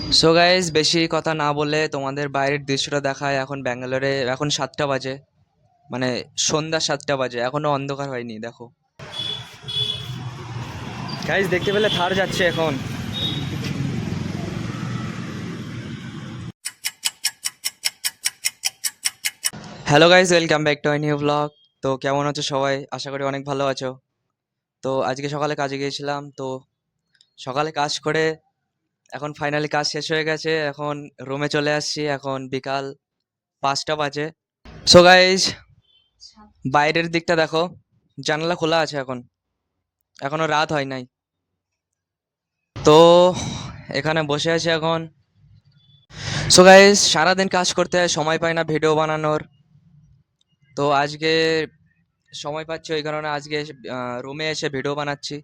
So guys, বেশি কথা না বলে তোমাদের বাইরের দৃশ্যটা দেখায়। এখন ব্যাঙ্গালোরে এখন 7টা বাজে, মানে সন্ধ্যা 7টা বাজে, এখনো অন্ধকার হয়নি। দেখো গাইস, দেখতে পেলে থার যাচ্ছে এখন। Hello guys, welcome back to new blog. তো কেমন আছো সবাই? আশা করি অনেক ভালো আছো। তো আজকে সকালে কাজে গিয়েছিলাম। তো সকালে কাজ করে এখন ফাইনালি কাজ শেষ হয়ে গেছে। এখন রুমে চলে আসছি। এখন বিকাল 5টা বাজে। সো গাইস, বাইরের দিকটা দেখো, জানালা খোলা আছে এখন, এখনো রাত হয় নাই। তো এখানে বসে আছি এখন। সো গাইস, সারাদিন কাজ করতে হয়, সময় পাই না ভিডিও বানানোর। তো আজকে সময় পাচ্ছি, ওই কারণে আজকে রুমে এসে ভিডিও বানাচ্ছি।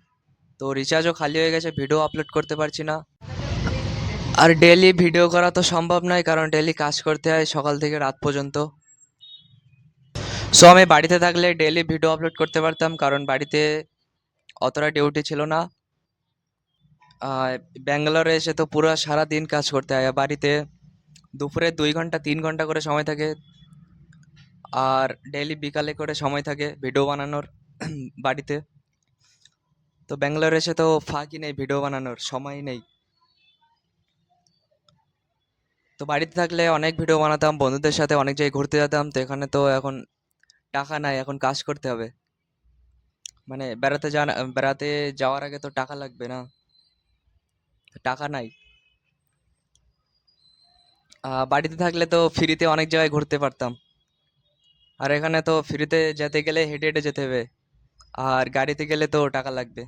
তো রিচার্জও খালি হয়ে গেছে, ভিডিও আপলোড করতে পারছি না। আর ডেলি ভিডিও করা তো সম্ভব নয়, কারণ ডেলি কাজ করতে হয় সকাল থেকে রাত পর্যন্ত। সো আমি বাড়িতে থাকলে ডেলি ভিডিও আপলোড করতে পারতাম, কারণ বাড়িতে অতটা ডিউটি ছিল না। ব্যাঙ্গালোরে এসে তো পুরো সারা দিন কাজ করতে হয়। আর বাড়িতে দুপুরে 2 ঘন্টা 3 ঘন্টা করে সময় থাকে। আর ডেইলি বিকালে করে সময় থাকে ভিডিও বানানোর বাড়িতে। তো ব্যাঙ্গালোরে এসে তো ফাঁকই নেই, ভিডিও বানানোর সময় নেই। তো বাড়িতে থাকলে অনেক ভিডিও বানাতাম, বন্ধুদের সাথে অনেক জায়গায় ঘুরতে যেতাম। তো এখানে তো এখন টাকা নাই, এখন কাজ করতে হবে। মানে বেড়াতে যাওয়ার আগে তো টাকা লাগবে না, টাকা নাই। বাড়িতে থাকলে তো ফ্রিতে অনেক জায়গায় ঘুরতে পারতাম। আর এখানে তো ফ্রিতে যেতে গেলে হেঁটে হেঁটে যেতে হবে, আর গাড়িতে গেলে তো টাকা লাগবে।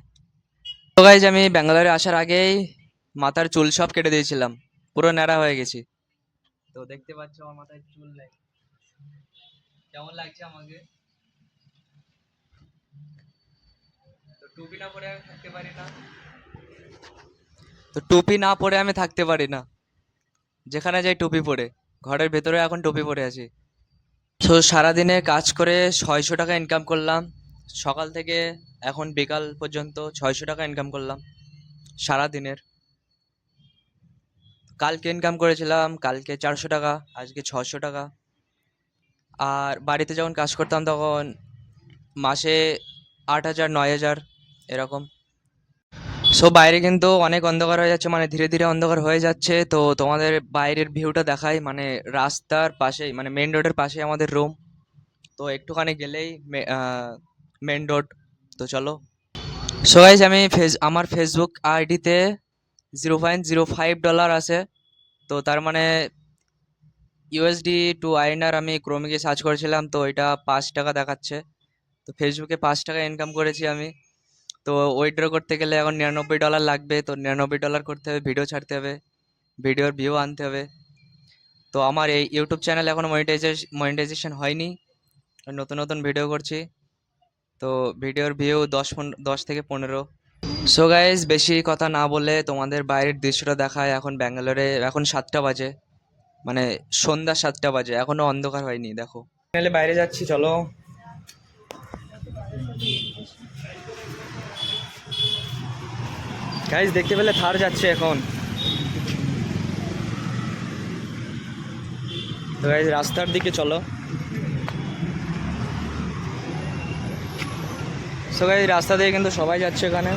তো গাইজ, আমি ব্যাঙ্গালোরে আসার আগেই মাথার চুল সব কেটে দিয়েছিলাম, পুরো ন্যাড়া হয়ে গেছি। তো দেখতে পাচ্ছ আমার মাথায় চুল নেই, কেমন লাগছে আমাকে? তো টুপি না পরে আমি থাকতে পারি না। তো টুপি না পরে আমি থাকতে পারি না, যেখানে যাই টুপি পরে। ঘরের ভেতরে এখন টুপি পরে আছি। তো সারাদিনে কাজ করে 600 টাকা ইনকাম করলাম। সকাল থেকে এখন বিকাল পর্যন্ত 600 টাকা ইনকাম করলাম সারাদিনের। কালকে ইনকাম করেছিলাম, কালকে 400 টাকা, আজকে 600 টাকা। আর বাড়িতে যখন কাজ করতাম তখন মাসে 8,000 9,000 এরকম। সো বাইরে কিন্তু অনেক অন্ধকার হয়ে যাচ্ছে, মানে ধীরে ধীরে অন্ধকার হয়ে যাচ্ছে। তো তোমাদের বাইরের ভিউটা দেখাই, মানে রাস্তার পাশেই, মানে মেন রোডের পাশে আমাদের রুম। তো একটুখানি গেলেই মেন রোড। তো চলো। সো গাইজ, আমি আমার ফেসবুক আইডিতে $0.05 আছে। তো তার মানে ইউএসডি টু আইএনআর আমি ক্রোমে গিয়ে সার্চ করেছিলাম, তো এটা 5 টাকা দেখাচ্ছে। তো ফেসবুকে 5 টাকা ইনকাম করেছি আমি। তো উইথড্র করতে গেলে এখন $99 লাগবে। তো $99 করতে হবে, ভিডিও ছাড়তে হবে, ভিডিওর ভিউ আনতে হবে। তো আমার এই ইউটিউব চ্যানেল এখনো মনিটাইজেশন হয়নি, নতুন নতুন ভিডিও করছি। তো ভিডিওর ভিউ 10 থেকে 15। সো গাইজ, বেশি কথা না বলে তোমাদের বাইরের দৃশ্যটা দেখায়। এখন ব্যাঙ্গালোরে এখন 7টা বাজে, মানে সন্ধ্যা 7টা বাজে, এখনো অন্ধকার হয়নি। দেখো ফাইনালি বাইরে যাচ্ছি, চলো গাইজ। দেখতে পেলে থার যাচ্ছে এখন। তো গাইজ, রাস্তার দিকে চলো। সো গাইজ, রাস্তা দিয়ে কিন্তু সবাই যাচ্ছে এখানে।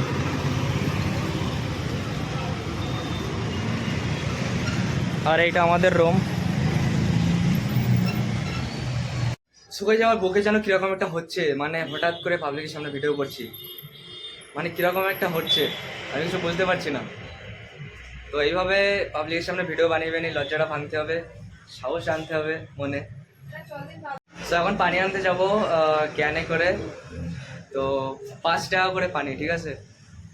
আর এইটা আমাদের রুম। সো গাইজ, আমার বুকে যেন কিরকম একটা হচ্ছে, মানে হঠাৎ করে পাবলিকের সামনে ভিডিও করছি, মানে কিরকম একটা হচ্ছে, আমি কিছু বুঝতে পারছি না। তো এইভাবে পাবলিকের সামনে ভিডিও বানিয়ে বানিয়ে লজ্জাটা ভাঙতে হবে, সাহস আনতে হবে মনে। তো এখন পানি আনতে যাবো ক্যানে করে। তো 5 টাকা করে পানি, ঠিক আছে?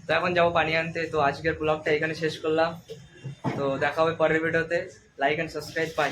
তো এখন যাবো পানি আনতে। তো আজকের ব্লগটা এখানে শেষ করলাম। তো দেখা হবে পরের ভিডিওতে। Like and subscribe, by.